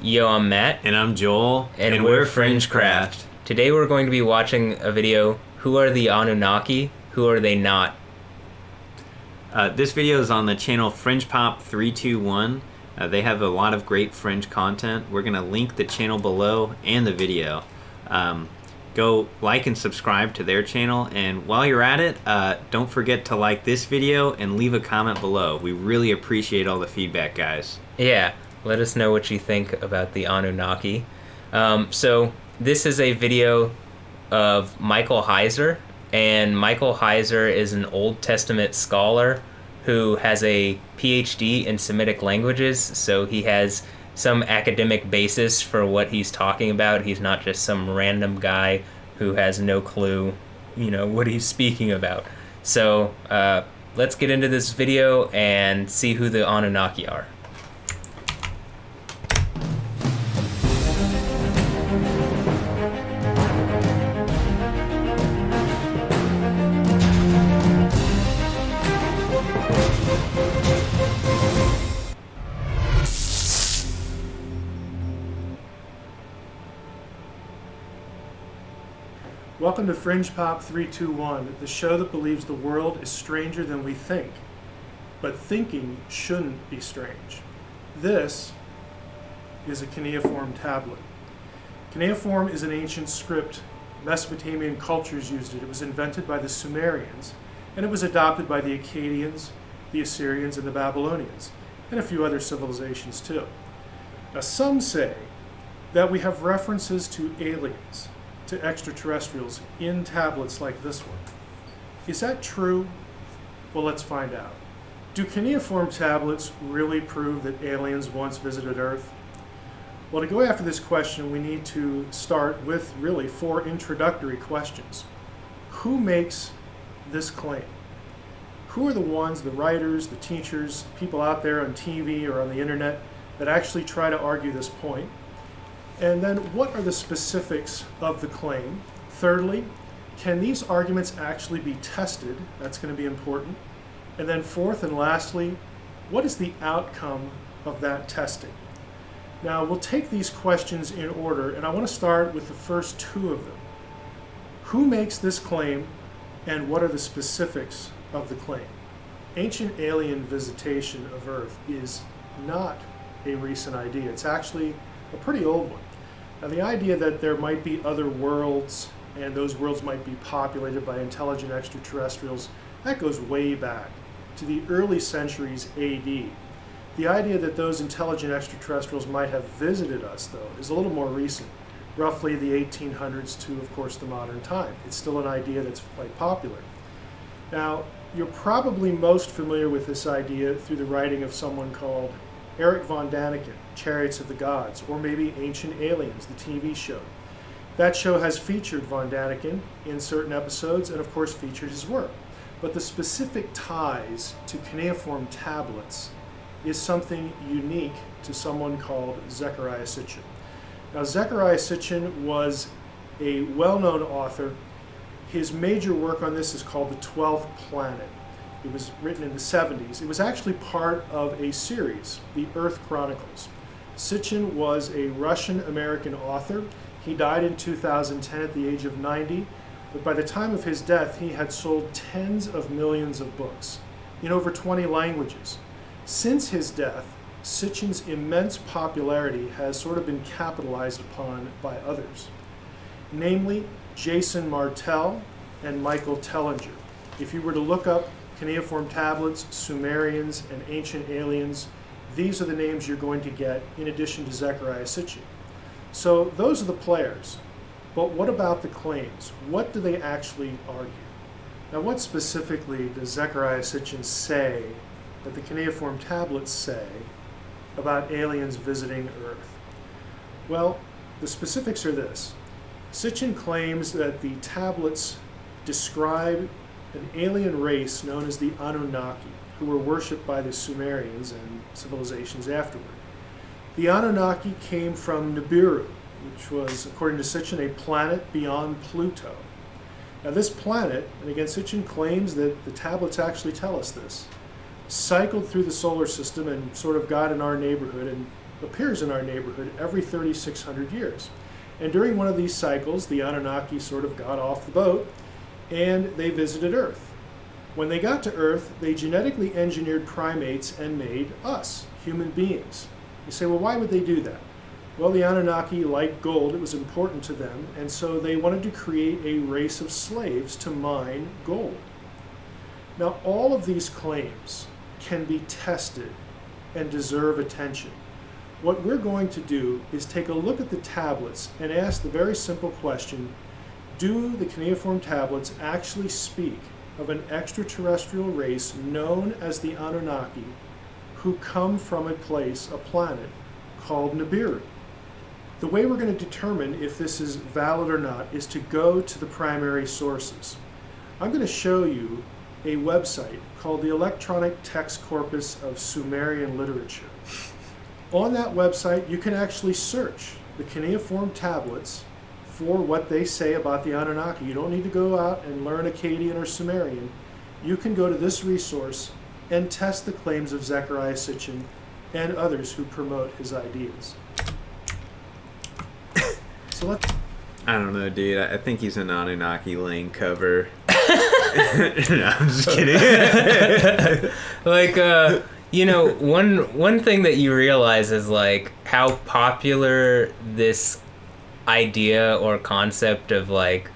Yo, I'm Matt. And I'm Joel. And we're FringeCraft. Today we're going to be watching a video, Who Are the Anunnaki? Who Are They Not? This video is on the channel FringePop321. They have a lot of great Fringe content. We're going to link the channel below and the video. Go like and subscribe to their channel. And while you're at it, don't forget to like this video and leave a comment below. We really appreciate all the feedback, guys. Yeah, let us know what you think about the Anunnaki. So this is a video of Michael Heiser. And Michael Heiser is an Old Testament scholar who has a PhD in Semitic languages, so he has some academic basis for what he's talking about. He's not just some random guy who has no clue, what he's speaking about. So let's get into this video and see who the Anunnaki are. Welcome to FringePop321, the show that believes the world is stranger than we think, but thinking shouldn't be strange. This is a cuneiform tablet. Cuneiform is an ancient script. Mesopotamian cultures used it. It was invented by the Sumerians, and it was adopted by the Akkadians, the Assyrians, and the Babylonians, and a few other civilizations too. Now, some say that we have references to aliens, to extraterrestrials in tablets like this one. Is that true? Well, let's find out. Do cuneiform tablets really prove that aliens once visited Earth? Well, to go after this question, we need to start with really 4 introductory questions. Who makes this claim? Who are the ones, the writers, the teachers, people out there on TV or on the internet that actually try to argue this point? And then what are the specifics of the claim? Thirdly, can these arguments actually be tested? That's going to be important. And then fourth and lastly, what is the outcome of that testing? Now, we'll take these questions in order, and I want to start with the first 2 of them. Who makes this claim, and what are the specifics of the claim? Ancient alien visitation of Earth is not a recent idea. It's actually a pretty old one. Now, the idea that there might be other worlds and those worlds might be populated by intelligent extraterrestrials, that goes way back to the early centuries AD. The idea that those intelligent extraterrestrials might have visited us, though, is a little more recent, roughly the 1800s to, of course, the modern time. It's still an idea that's quite popular. Now, you're probably most familiar with this idea through the writing of someone called Eric von Daniken, Chariots of the Gods, or maybe Ancient Aliens, the TV show. That show has featured von Daniken in certain episodes and of course featured his work. But the specific ties to cuneiform tablets is something unique to someone called Zecharia Sitchin. Now, Zecharia Sitchin was a well-known author. His major work on this is called The 12th Planet. It was written in the 70s. It was actually part of a series, The Earth Chronicles. Sitchin was a Russian-American author. He died in 2010 at the age of 90, but by the time of his death, he had sold tens of millions of books in over 20 languages. Since his death, Sitchin's immense popularity has sort of been capitalized upon by others, namely Jason Martell and Michael Tellinger. If you were to look up cuneiform tablets, Sumerians, and ancient aliens, these are the names you're going to get in addition to Zecharia Sitchin. So those are the players. But what about the claims? What do they actually argue? Now, what specifically does Zecharia Sitchin say that the cuneiform tablets say about aliens visiting Earth? Well, the specifics are this. Sitchin claims that the tablets describe an alien race known as the Anunnaki, who were worshipped by the Sumerians and civilizations afterward. The Anunnaki came from Nibiru, which was, according to Sitchin, a planet beyond Pluto. Now, this planet, and again, Sitchin claims that the tablets actually tell us this, cycled through the solar system and sort of got in our neighborhood and appears in our neighborhood every 3,600 years. And during one of these cycles, the Anunnaki sort of got off the boat and they visited Earth. When they got to Earth, they genetically engineered primates and made us, human beings. You say, well, why would they do that? Well, the Anunnaki liked gold, it was important to them, and so they wanted to create a race of slaves to mine gold. Now, all of these claims can be tested and deserve attention. What we're going to do is take a look at the tablets and ask the very simple question, do the cuneiform tablets actually speak of an extraterrestrial race known as the Anunnaki who come from a place, a planet, called Nibiru? The way we're going to determine if this is valid or not is to go to the primary sources. I'm going to show you a website called the Electronic Text Corpus of Sumerian Literature. On that website, you can actually search the cuneiform tablets for what they say about the Anunnaki. You don't need to go out and learn Akkadian or Sumerian. You can go to this resource and test the claims of Zecharia Sitchin and others who promote his ideas. So let's... I don't know, dude. I think he's an Anunnaki laying cover. No, I'm just kidding. Like, you know, one thing that you realize is like how popular this idea or concept of like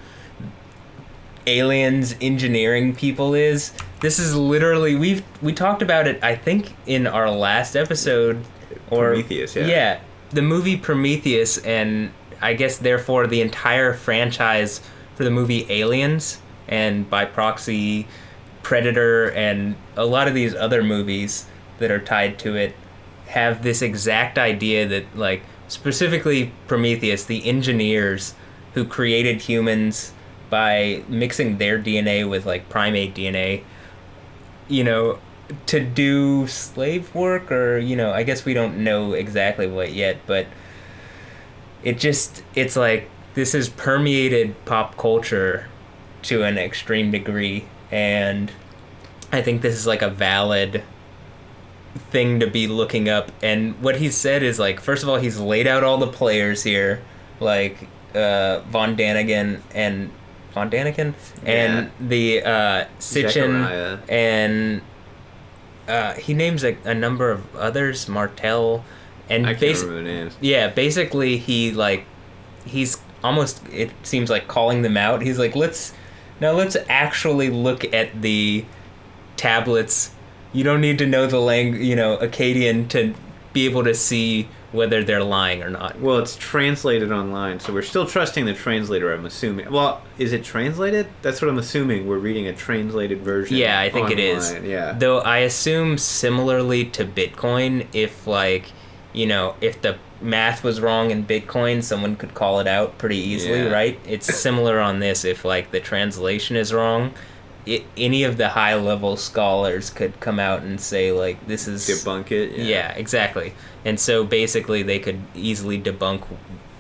aliens engineering people is. This is literally we talked about it, I think, in our last episode, or Prometheus, yeah. Yeah, the movie Prometheus, and I guess therefore the entire franchise for the movie Aliens, and by proxy Predator, and a lot of these other movies that are tied to it have this exact idea that, like, specifically Prometheus, the engineers who created humans by mixing their DNA with like primate DNA, you know, to do slave work, or, you know, I guess we don't know exactly what yet, but it's like this has permeated pop culture to an extreme degree, and I think this is like a valid thing to be looking up. And what he said is, like, first of all, he's laid out all the players here, like Von Daniken and the Sitchin, Zecharia. and he names a number of others, Martel, and I can't remember the names. yeah, basically he's almost, it seems like, calling them out. He's like, let's actually look at the tablets. You don't need to know the Akkadian to be able to see whether they're lying or not. Well, it's translated online, so we're still trusting the translator, I'm assuming. Well, is it translated? That's what I'm assuming. We're reading a translated version. Yeah, I think online. it is. Yeah. Though I assume similarly to Bitcoin, if, like, you know, if the math was wrong in Bitcoin, someone could call it out pretty easily, Yeah. right? It's similar on this. If, like, the translation is wrong, any of the high-level scholars could come out and say, like, this is... Debunk it? Yeah, exactly. And so basically they could easily debunk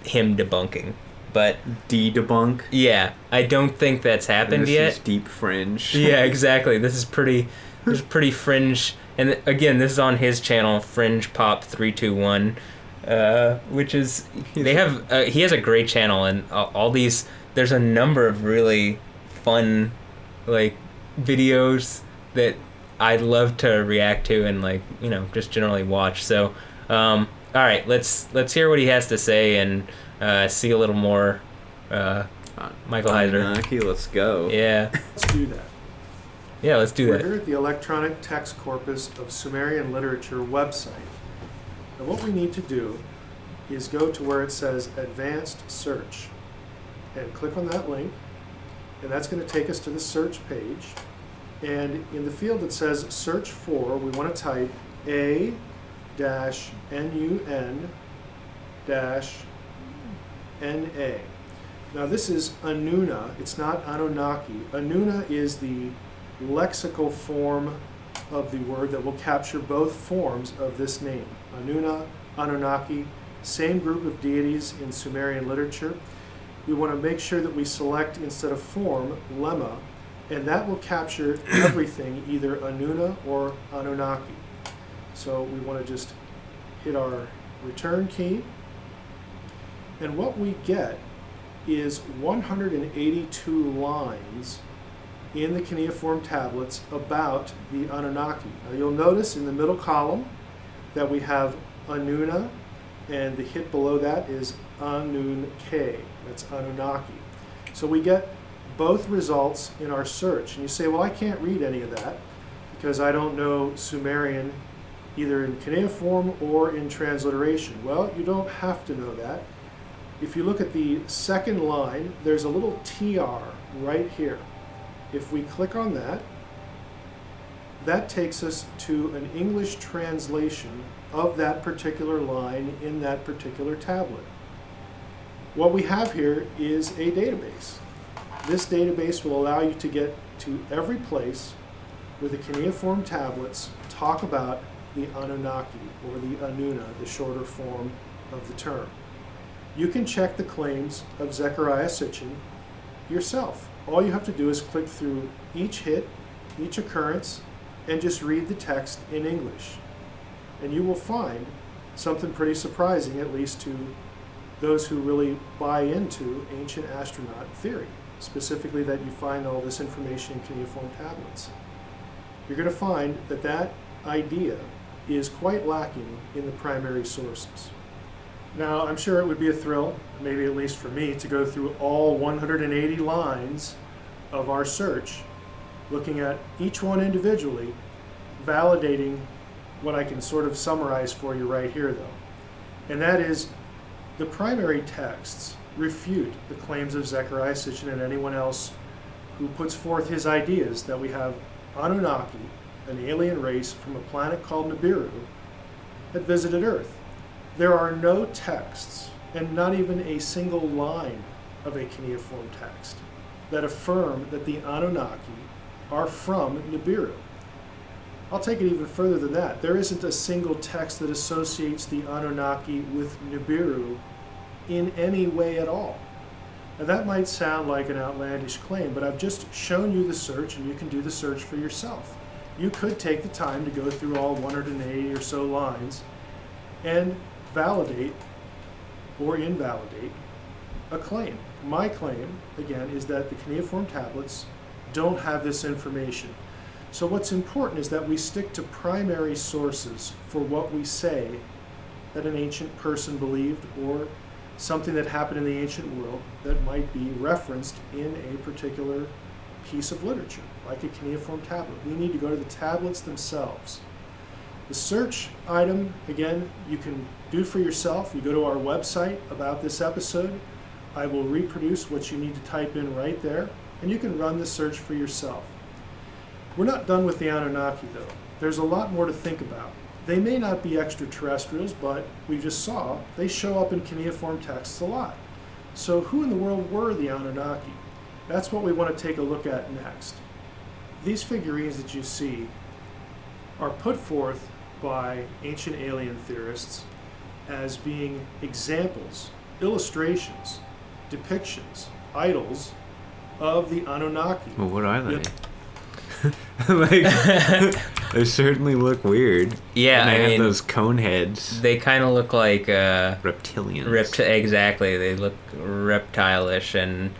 him debunking. But... De-debunk? Yeah, I don't think that's happened yet. This is deep fringe. Yeah, exactly. This is pretty fringe. And again, this is on his channel, Fringe Pop 321, which is... He has a great channel, and all these... There's a number of really fun, like, videos that I'd love to react to and, like, you know, just generally watch. So, all right, let's hear what he has to say and see a little more Michael Heiser. Anunnaki, let's go. Yeah. Let's do that. Yeah, let's do We're that. here at the Electronic Text Corpus of Sumerian Literature website. And what we need to do is go to where it says Advanced Search and click on that link, and that's going to take us to the search page. And in the field that says Search For, we want to type A-NUN-NA. Now this is Anuna, it's not Anunnaki. Anuna is the lexical form of the word that will capture both forms of this name. Anuna, Anunnaki, same group of deities in Sumerian literature. We want to make sure that we select, instead of form, lemma, and that will capture everything, either Anuna or Anunnaki. So we want to just hit our return key. And what we get is 182 lines in the cuneiform tablets about the Anunnaki. Now you'll notice in the middle column that we have Anuna, and the hit below that is Anun-K. That's Anunnaki. So we get both results in our search. And you say, well, I can't read any of that because I don't know Sumerian either in cuneiform or in transliteration. Well, you don't have to know that. If you look at the second line, there's a little TR right here. If we click on that, that takes us to an English translation of that particular line in that particular tablet. What we have here is a database. This database will allow you to get to every place where the cuneiform tablets talk about the Anunnaki, or the Anuna, the shorter form of the term. You can check the claims of Zechariah Sitchin yourself. All you have to do is click through each hit, each occurrence, and just read the text in English. And you will find something pretty surprising, at least to those who really buy into ancient astronaut theory, specifically that you find all this information in cuneiform tablets. You're going to find that that idea is quite lacking in the primary sources. Now, I'm sure it would be a thrill, maybe at least for me, to go through all 180 lines of our search, looking at each one individually, validating what I can sort of summarize for you right here, though. And that is, the primary texts refute the claims of Zechariah Sitchin and anyone else who puts forth his ideas that we have Anunnaki, an alien race from a planet called Nibiru, that visited Earth. There are no texts, and not even a single line of a cuneiform text, that affirm that the Anunnaki are from Nibiru. I'll take it even further than that. There isn't a single text that associates the Anunnaki with Nibiru in any way at all. Now that might sound like an outlandish claim, but I've just shown you the search, and you can do the search for yourself. You could take the time to go through all 180 or so lines and validate or invalidate a claim. My claim, again, is that the cuneiform tablets don't have this information. So what's important is that we stick to primary sources for what we say that an ancient person believed, or something that happened in the ancient world that might be referenced in a particular piece of literature, like a cuneiform tablet. We need to go to the tablets themselves. The search item, again, you can do for yourself. You go to our website about this episode. I will reproduce what you need to type in right there, and you can run the search for yourself. We're not done with the Anunnaki, though. There's a lot more to think about. They may not be extraterrestrials, but we just saw they show up in cuneiform texts a lot. So who in the world were the Anunnaki? That's what we want to take a look at next. These figurines that you see are put forth by ancient alien theorists as being examples, illustrations, depictions, idols of the Anunnaki. Well, what are they? Like, they certainly look weird. Yeah, and they I have mean, those cone heads. They kind of look like Reptilians. Exactly. They look reptile-ish, and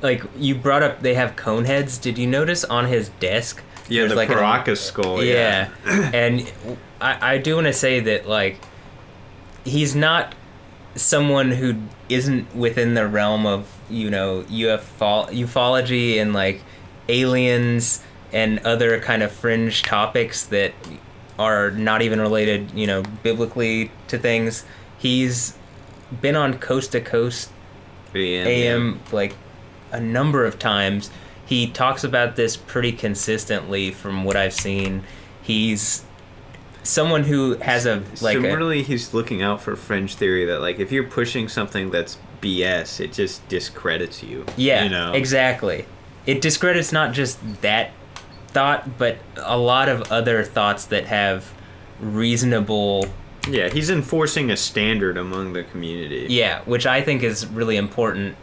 like you brought up, they have cone heads. Did you notice on his desk? Yeah, there's the like Paracas skull. Yeah, and I do want to say that, like, he's not someone who isn't within the realm of, you know, ufology and like aliens and other kind of fringe topics that are not even related, you know, biblically to things. He's been on Coast to Coast AM like a number of times. He talks about this pretty consistently from what I've seen. He's someone who has similarly, he's looking out for fringe theory that, like, if you're pushing something that's BS, it just discredits you. Yeah, you know? Exactly. It discredits not just that thought, but a lot of other thoughts that have reasonable... Yeah, he's enforcing a standard among the community. Yeah, which I think is really important,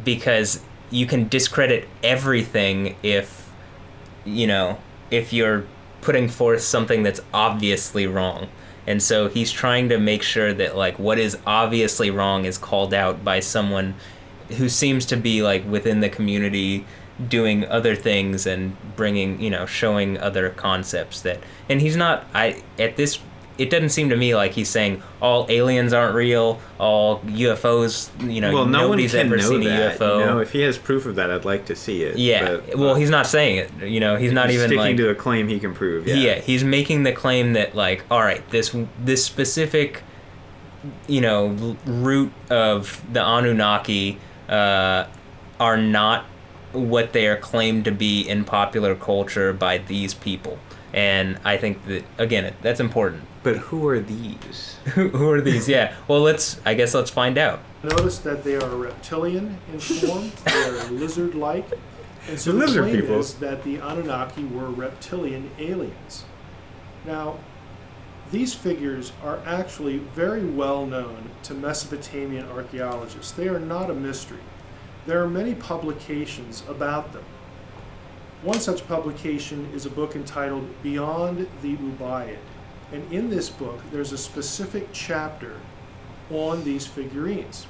because you can discredit everything if, you know, if you're putting forth something that's obviously wrong. And so he's trying to make sure that like what is obviously wrong is called out by someone who seems to be like within the community doing other things and bringing, showing other concepts that, and he's not, it doesn't seem to me like he's saying all aliens aren't real, all UFOs, well, no nobody's one can ever know seen that. a UFO. If he has proof of that, I'd like to see it. Yeah, but, well, he's not saying it. He's not even sticking like to a claim he can prove. Yeah, he's making the claim that like, all right, this specific, root of the Anunnaki are not what they are claimed to be in popular culture by these people. And I think that, again, that's important. But who are these? Who are these? Yeah. Well, let's find out. Notice that they are reptilian in form. They are lizard-like. And so the Lizard claim people. is that the Anunnaki were reptilian aliens. Now, these figures are actually very well known to Mesopotamian archaeologists. They are not a mystery. There are many publications about them. One such publication is a book entitled Beyond the Ubaid. And in this book, there's a specific chapter on these figurines.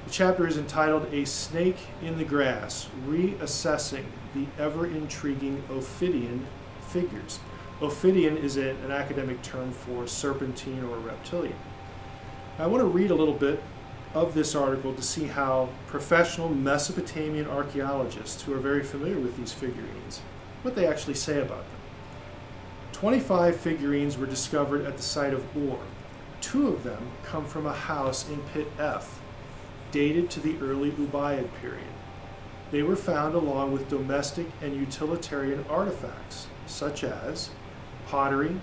The chapter is entitled A Snake in the Grass, Reassessing the Ever-Intriguing Ophidian Figures. Ophidian is an academic term for serpentine or reptilian. I want to read a little bit of this article to see how professional Mesopotamian archaeologists who are very familiar with these figurines, what they actually say about them. 25 figurines were discovered at the site of Ur. 2 of them come from a house in Pit F, dated to the early Ubaid period. They were found along with domestic and utilitarian artifacts, such as pottery,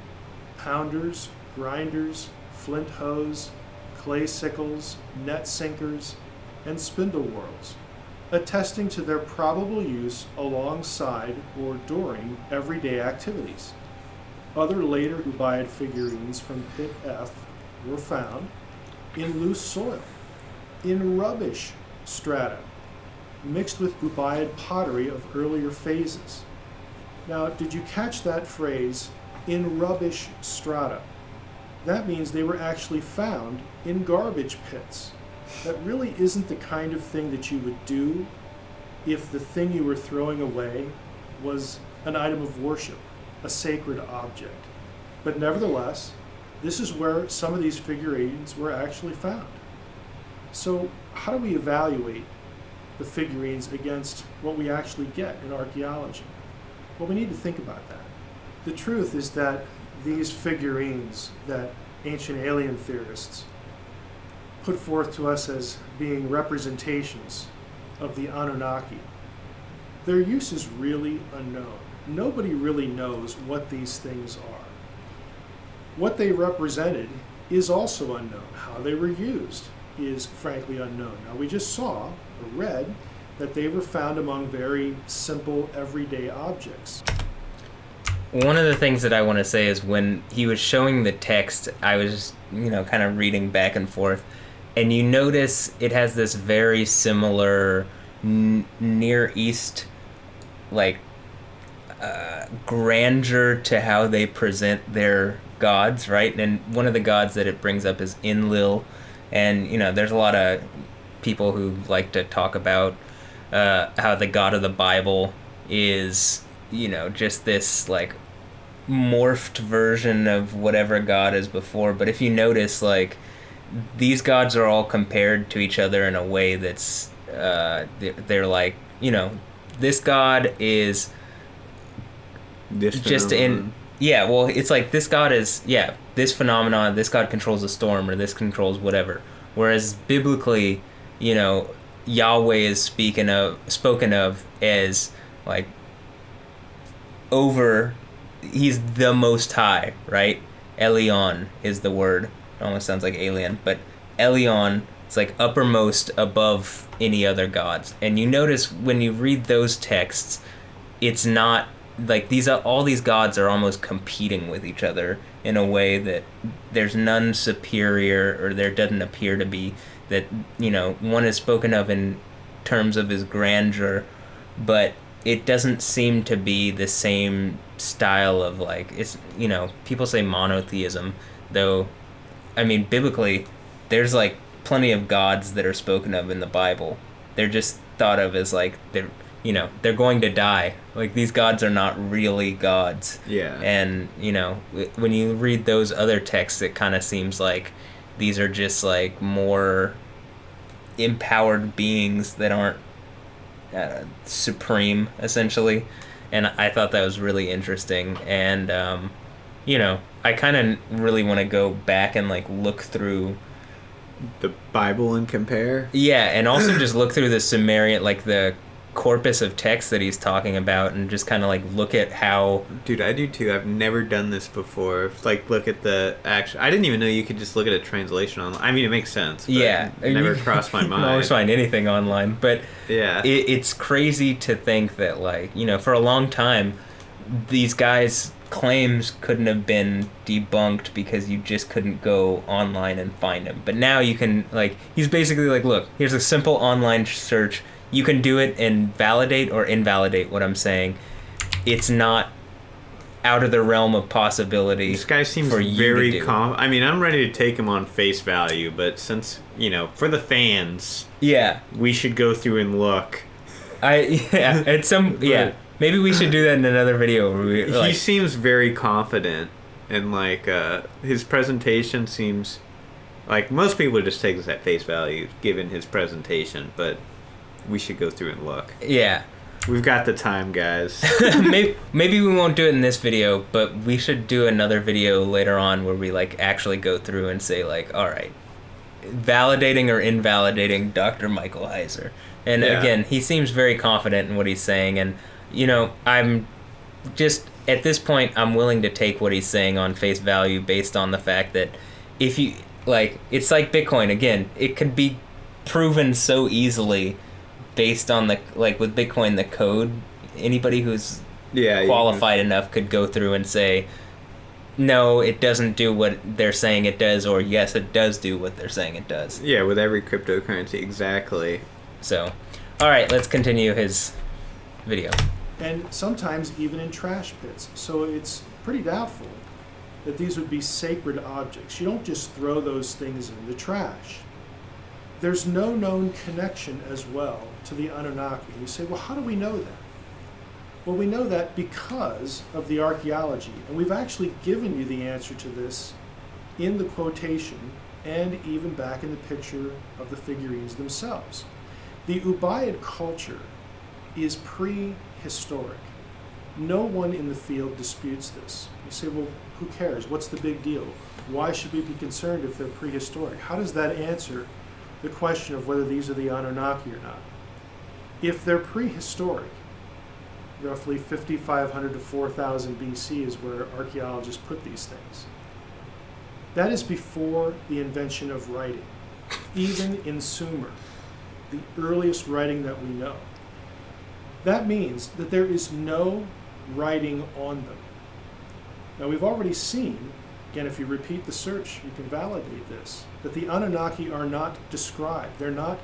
pounders, grinders, flint hoes, clay sickles, net sinkers, and spindle whorls, attesting to their probable use alongside or during everyday activities. Other later Ubaid figurines from Pit F were found in loose soil, in rubbish strata, mixed with Ubaid pottery of earlier phases. Now, did you catch that phrase, in rubbish strata? That means they were actually found in garbage pits. That really isn't the kind of thing that you would do if the thing you were throwing away was an item of worship, a sacred object. But nevertheless, this is where some of these figurines were actually found. So how do we evaluate the figurines against what we actually get in archaeology? Well, we need to think about that. The truth is that these figurines that ancient alien theorists put forth to us as being representations of the Anunnaki, their use is really unknown. Nobody really knows what these things are. What they represented is also unknown. How they were used is frankly unknown. Now, we just saw or read that they were found among very simple everyday objects. One of the things that I want to say is when he was showing the text, I was, kind of reading back and forth, and you notice it has this very similar Near East, grandeur to how they present their gods, right? And one of the gods that it brings up is Enlil, and, there's a lot of people who like to talk about how the God of the Bible is, just this, morphed version of whatever god is before. But if you notice, these gods are all compared to each other in a way that's they're like, this god is This just phenomenon. it's like this god is this phenomenon, this god controls a storm or this controls whatever, whereas biblically, Yahweh is spoken of as he's the Most High, right? Elion is the word. It almost sounds like alien, but Elion is uppermost above any other gods. And you notice when you read those texts, it's not all these gods are almost competing with each other in a way that there's none superior, or there doesn't appear to be, that one is spoken of in terms of his grandeur, but it doesn't seem to be the same style of like, it's, you know, people say monotheism, though, I mean, biblically, there's like plenty of gods that are spoken of in the Bible. They're just thought of as like, they're, you know, they're going to die. Like, these gods are not really gods. Yeah. And, you know, when you read those other texts, it kind of seems like these are just like more empowered beings that aren't supreme, essentially. And I thought that was really interesting. And, you know, I kind of really want to go back and like look through the Bible and compare. Yeah, and also just look through the Sumerian, like the corpus of text that he's talking about, and just kind of like look at how. Dude, I do too. I've never done this before. Like, look at the actual. I didn't even know you could just look at a translation online. I mean, it makes sense. But Yeah, it never crossed my You mind. can always find anything online, but Yeah. it's crazy to think that, like, you know, for a long time, these guys' claims couldn't have been debunked because you just couldn't go online and find them. But now you can, like, he's basically like, look, here's a simple online search. You can do it and validate or invalidate what I'm saying. It's not out of the realm of possibility. This guy seems for you very to do. I mean, I'm ready to take him on face value, but since, you know, for the fans, Yeah, we should go through and look. at some yeah. Maybe we should do that in another video. Where we, He like, seems very confident, and like his presentation seems like most people just take this at face value given his presentation, but we should go through and look. yeah. We've got the time, guys. maybe we won't do it in this video, but we should do another video later on where we like actually go through and say like, all right, validating or invalidating Dr. Michael Heiser. And Yeah. again, he seems very confident in what he's saying, and you know, I'm just at this point I'm willing to take what he's saying on face value based on the fact that if you like, it's like Bitcoin again, it could be proven so easily based on the, like with Bitcoin, the code, anybody who's Yeah, qualified enough could go through and say, no, it doesn't do what they're saying it does, or yes, it does do what they're saying it does. Yeah, with every cryptocurrency, exactly. So, all right, let's continue his video. And sometimes even in trash pits. So it's pretty doubtful that these would be sacred objects. You don't just throw those things in the trash. There's no known connection as well to the Anunnaki. You say, well, how do we know that? Well, we know that because of the archaeology. And we've actually given you the answer to this in the quotation and even back in the picture of the figurines themselves. The Ubaid culture is prehistoric. No one in the field disputes this. You say, well, who cares? What's the big deal? Why should we be concerned if they're prehistoric? How does that answer the question of whether these are the Anunnaki or not? If they're prehistoric, roughly 5,500 to 4,000 BC is where archaeologists put these things. That is before the invention of writing, even in Sumer, the earliest writing that we know. That means that there is no writing on them. Now we've already seen, again, if you repeat the search, you can validate this, that the Anunnaki are not described. They're not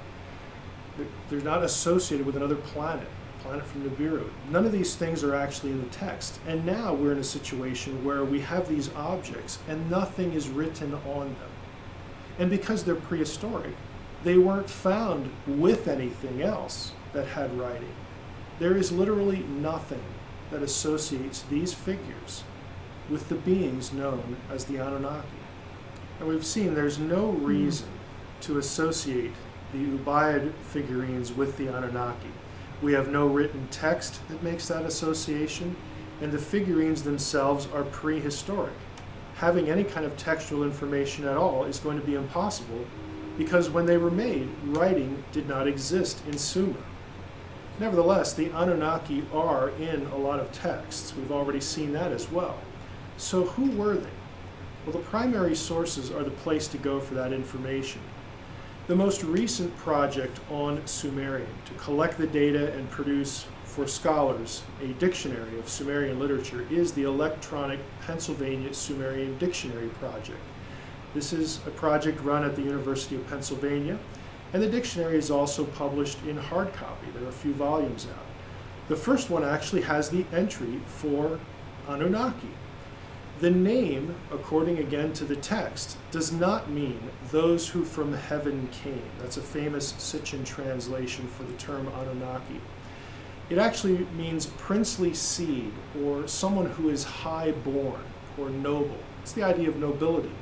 associated with another planet from Nibiru. None of these things are actually in the text. And now we're in a situation where we have these objects and nothing is written on them. And because they're prehistoric, they weren't found with anything else that had writing. There is literally nothing that associates these figures with the beings known as the Anunnaki. And we've seen there's no reason to associate the Ubaid figurines with the Anunnaki. We have no written text that makes that association, and the figurines themselves are prehistoric. Having any kind of textual information at all is going to be impossible because when they were made, writing did not exist in Sumer. Nevertheless, the Anunnaki are in a lot of texts. We've already seen that as well. So who were they? Well, the primary sources are the place to go for that information. The most recent project on Sumerian to collect the data and produce for scholars a dictionary of Sumerian literature is the electronic Pennsylvania Sumerian Dictionary Project. This is a project run at the University of Pennsylvania, and the dictionary is also published in hard copy. There are a few volumes out. The first one actually has the entry for Anunnaki. The name, according again to the text, does not mean those who from heaven came. That's a famous Sitchin translation for the term Anunnaki. It actually means princely seed, or someone who is high-born or noble. It's the idea of nobility.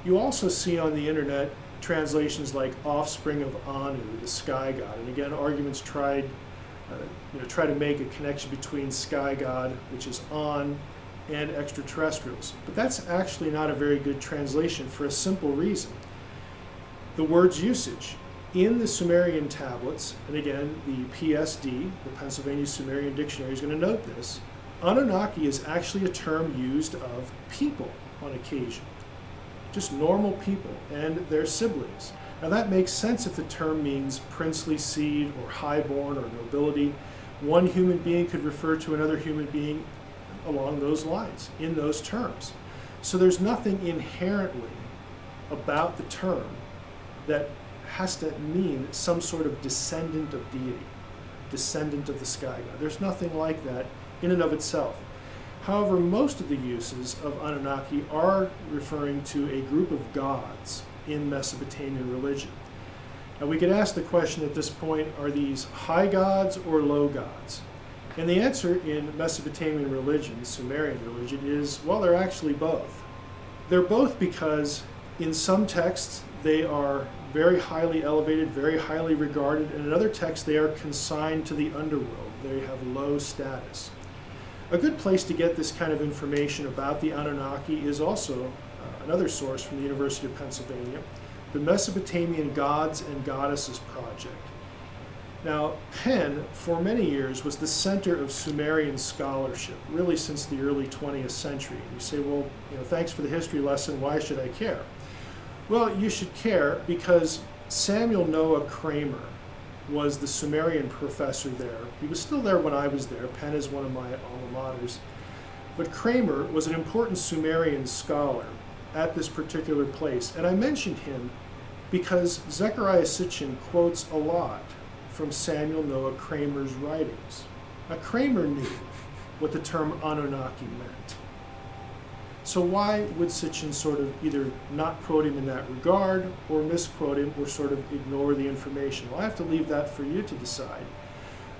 You also see on the internet translations like offspring of Anu, the sky god, and again arguments try to make a connection between sky god, which is On, and extraterrestrials. But that's actually not a very good translation for a simple reason. The word's usage. In the Sumerian tablets, and again, the PSD, the Pennsylvania Sumerian Dictionary, is going to note this, Anunnaki is actually a term used of people on occasion. Just normal people and their siblings. Now that makes sense if the term means princely seed or highborn or nobility. One human being could refer to another human being along those lines, in those terms. So there's nothing inherently about the term that has to mean some sort of descendant of deity, descendant of the sky god. There's nothing like that in and of itself. However, most of the uses of Anunnaki are referring to a group of gods in Mesopotamian religion. Now we could ask the question at this point, are these high gods or low gods? And the answer in Mesopotamian religion, Sumerian religion, is, well, they're actually both. They're both because in some texts they are very highly elevated, very highly regarded, and in other texts they are consigned to the underworld. They have low status. A good place to get this kind of information about the Anunnaki is also another source from the University of Pennsylvania, the Mesopotamian Gods and Goddesses Project. Now, Penn, for many years, was the center of Sumerian scholarship, really since the early 20th century. And you say, well, thanks for the history lesson, why should I care? Well, you should care because Samuel Noah Kramer was the Sumerian professor there. He was still there when I was there. Penn is one of my alma maters. But Kramer was an important Sumerian scholar at this particular place. And I mentioned him because Zecharia Sitchin quotes a lot from Samuel Noah Kramer's writings. Now, Kramer knew what the term Anunnaki meant. So why would Sitchin sort of either not quote him in that regard or misquote him or sort of ignore the information? Well, I have to leave that for you to decide.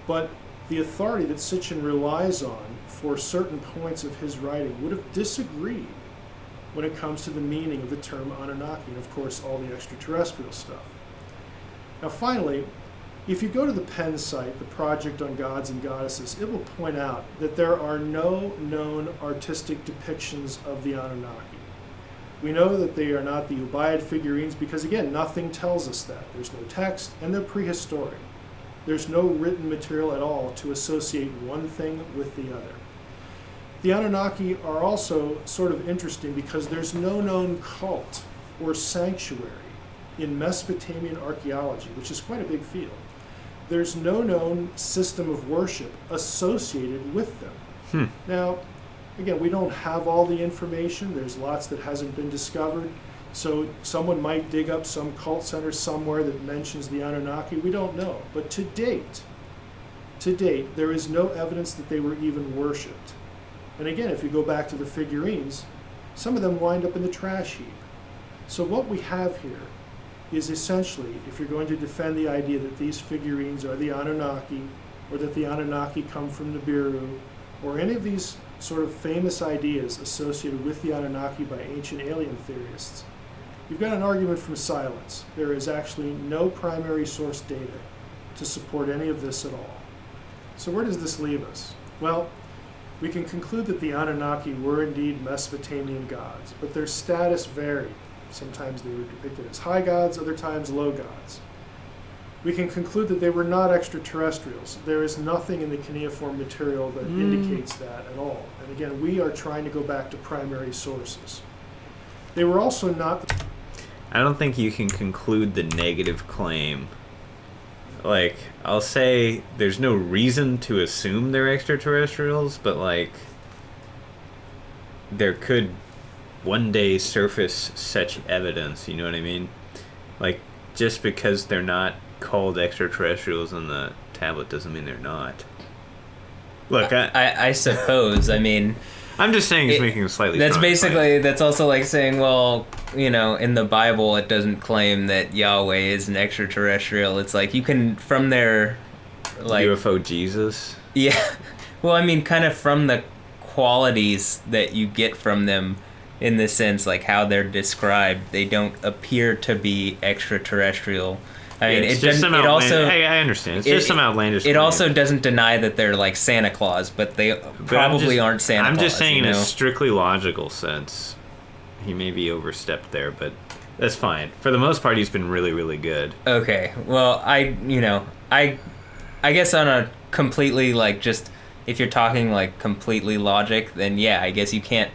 But the authority that Sitchin relies on for certain points of his writing would have disagreed when it comes to the meaning of the term Anunnaki and, of course, all the extraterrestrial stuff. Now, finally, if you go to the Penn site, the Project on Gods and Goddesses, it will point out that there are no known artistic depictions of the Anunnaki. We know that they are not the Ubaid figurines because, again, nothing tells us that. There's no text, and they're prehistoric. There's no written material at all to associate one thing with the other. The Anunnaki are also sort of interesting because there's no known cult or sanctuary in Mesopotamian archaeology, which is quite a big field. There's no known system of worship associated with them. Now, again, we don't have all the information. There's lots that hasn't been discovered. So someone might dig up some cult center somewhere that mentions the Anunnaki. We don't know. But to date, there is no evidence that they were even worshipped. And again, if you go back to the figurines, some of them wind up in the trash heap. So what we have here is essentially, if you're going to defend the idea that these figurines are the Anunnaki, or that the Anunnaki come from Nibiru, or any of these sort of famous ideas associated with the Anunnaki by ancient alien theorists, you've got an argument from silence. There is actually no primary source data to support any of this at all. So where does this leave us? Well, we can conclude that the Anunnaki were indeed Mesopotamian gods, but their status varied. Sometimes they were depicted as high gods, other times low gods. We can conclude that they were not extraterrestrials. There is nothing in the cuneiform material that indicates that at all. And again, we are trying to go back to primary sources. They were also not... I don't think you can conclude the negative claim. Like, I'll say there's no reason to assume they're extraterrestrials, but like, there could one day surface such evidence, you know what I mean? Like, just because they're not called extraterrestrials on the tablet doesn't mean they're not. Look, I suppose. I mean, I'm just saying he's making a slightly. That's stronger basically claim. that's also like saying, well, in the Bible it doesn't claim that Yahweh is an extraterrestrial. It's like you can from their like UFO Jesus. Yeah. Well, I mean, kind of from the qualities that you get from them, in the sense like how they're described, they don't appear to be extraterrestrial. I mean, It's it just doesn't. some It also. Hey, I understand. It's just some outlandish. It claim. also doesn't deny that they're like Santa Claus, but they But probably aren't Santa Claus. I'm just saying, you know? in a strictly logical sense, he may be overstepped there, but that's fine. For the most part, he's been really, really good. Okay. Well, I guess on a completely like just if you're talking like completely logic, then yeah, I guess you can't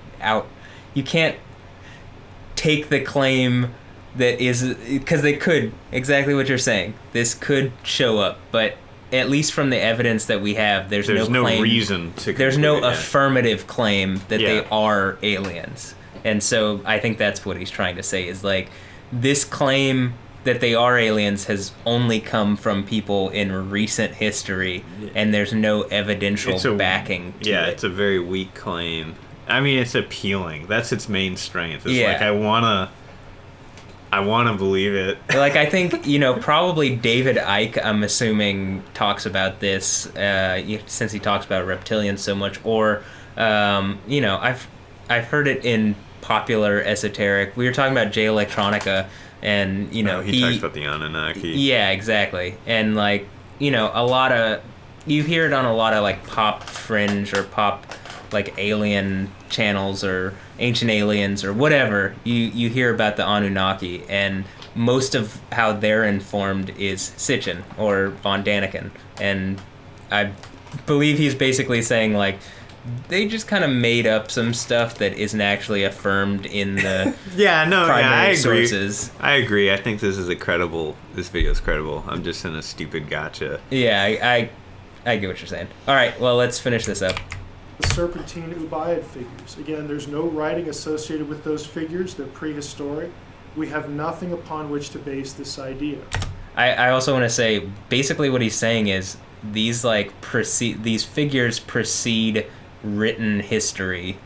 take the claim that is, because they could, exactly what you're saying. This could show up, but at least from the evidence that we have, there's no claim, reason to. There's no conclude it. affirmative claim that Yeah. they are aliens, and so I think that's what he's trying to say is like this claim that they are aliens has only come from people in recent history, and there's no evidential backing to it. It's a very weak claim. I mean, it's appealing. That's its main strength. It's Yeah. like I wanna believe it. Like, I think, probably David Icke, I'm assuming, talks about this, since he talks about reptilians so much, or, I've heard it in popular esoteric. We were talking about Jay Electronica, and, he talks about the Anunnaki. Yeah, exactly. And, like, a lot of, you hear it on a lot of, like, pop fringe or pop, like, alien channels or Ancient Aliens or whatever. You hear about the Anunnaki, and most of how they're informed is Sitchin or Von Daniken. And I believe he's basically saying, like, they just kind of made up some stuff that isn't actually affirmed in the I primary agree. sources. I agree. I think this video is credible. I'm just in a stupid gotcha. Yeah, I get what you're saying. All right, well, let's finish this up. The Serpentine Ubaid figures. Again, there's no writing associated with those figures. They're prehistoric. We have nothing upon which to base this idea. I also want to say, basically what he's saying is these these figures precede written history,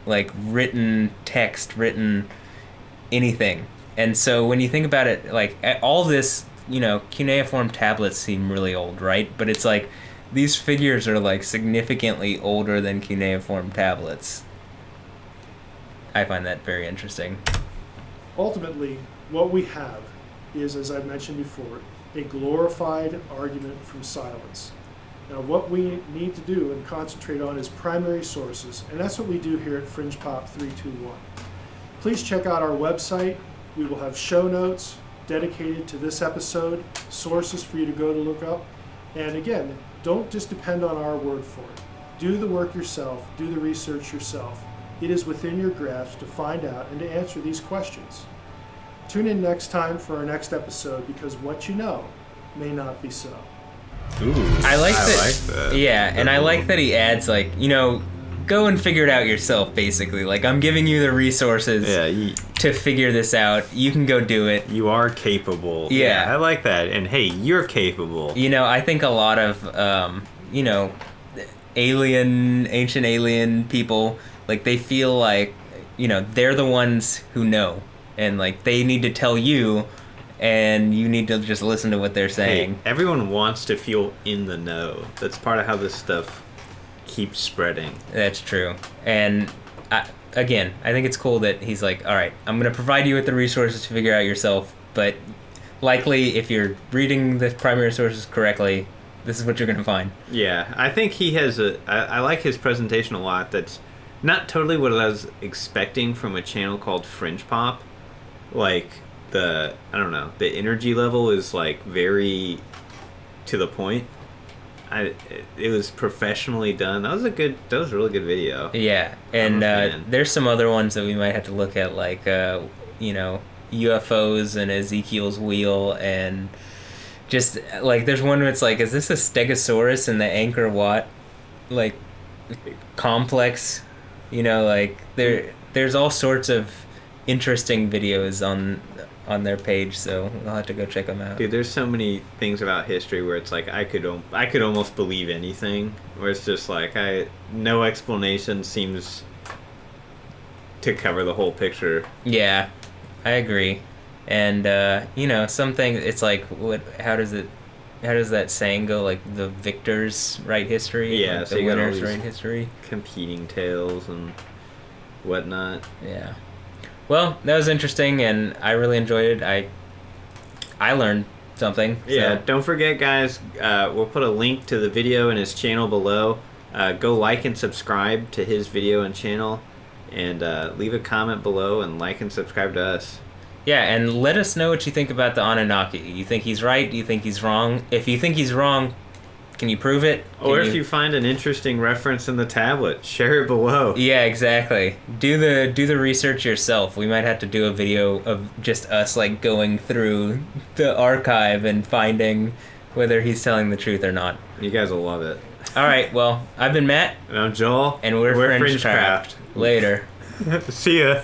like written text, written anything. And so when you think about it, like all this, cuneiform tablets seem really old, right? But it's like these figures are like significantly older than cuneiform tablets. I find that very interesting. Ultimately, what we have is, as I mentioned before, a glorified argument from silence. Now, what we need to do and concentrate on is primary sources, and that's what we do here at Fringe Pop 321. Please check out our website. We will have show notes dedicated to this episode, sources for you to go to look up. And again, don't just depend on our word for it. Do the work yourself, do the research yourself. It is within your grasp to find out and to answer these questions. Tune in next time for our next episode, because what you know may not be so. Ooh, I like that. Yeah, and I like that he adds, like, go and figure it out yourself, basically. Like, I'm giving you the resources to figure this out. You can go do it. You are capable. Yeah. I like that. And hey, you're capable. I think a lot of, ancient alien people, like, they feel like, they're the ones who know. And, like, they need to tell you, and you need to just listen to what they're saying. Hey, everyone wants to feel in the know. That's part of how this stuff keeps spreading. That's true. And I think it's cool that he's like, all right, I'm going to provide you with the resources to figure out yourself, but likely if you're reading the primary sources correctly, this is what you're going to find. Yeah, I think he has I like his presentation a lot. That's not totally what I was expecting from a channel called Fringe Pop. Like, the energy level is like very to the point. It was professionally done. That was a really good video. Yeah, and there's some other ones that we might have to look at, like UFOs and Ezekiel's wheel, and just like there's one where it's like, is this a Stegosaurus in the Angkor Wat like complex? Like there's all sorts of interesting videos on their page, so I'll have to go check them out. Dude, there's so many things about history where it's like I could almost believe anything. Where it's just like no explanation seems to cover the whole picture. Yeah, I agree. And something, it's like, how does that saying go? Like, the victors write history. Yeah, like so the you got all winners these write history. competing tales and whatnot. Yeah. Well, that was interesting, and I really enjoyed it. I learned something. Yeah, So. don't forget, guys, we'll put a link to the video in his channel below. Go like and subscribe to his video and channel, and leave a comment below and like and subscribe to us. Yeah, and let us know what you think about the Anunnaki. You think he's right? Do you think he's wrong? If you think he's wrong, can you prove it? Or if you find an interesting reference in the tablet, share it below. Yeah, exactly. Do the research yourself. We might have to do a video of just us like going through the archive and finding whether he's telling the truth or not. You guys will love it. All right, well, I've been Matt. And I'm Joel. And we're FringeCraft. Later. See ya.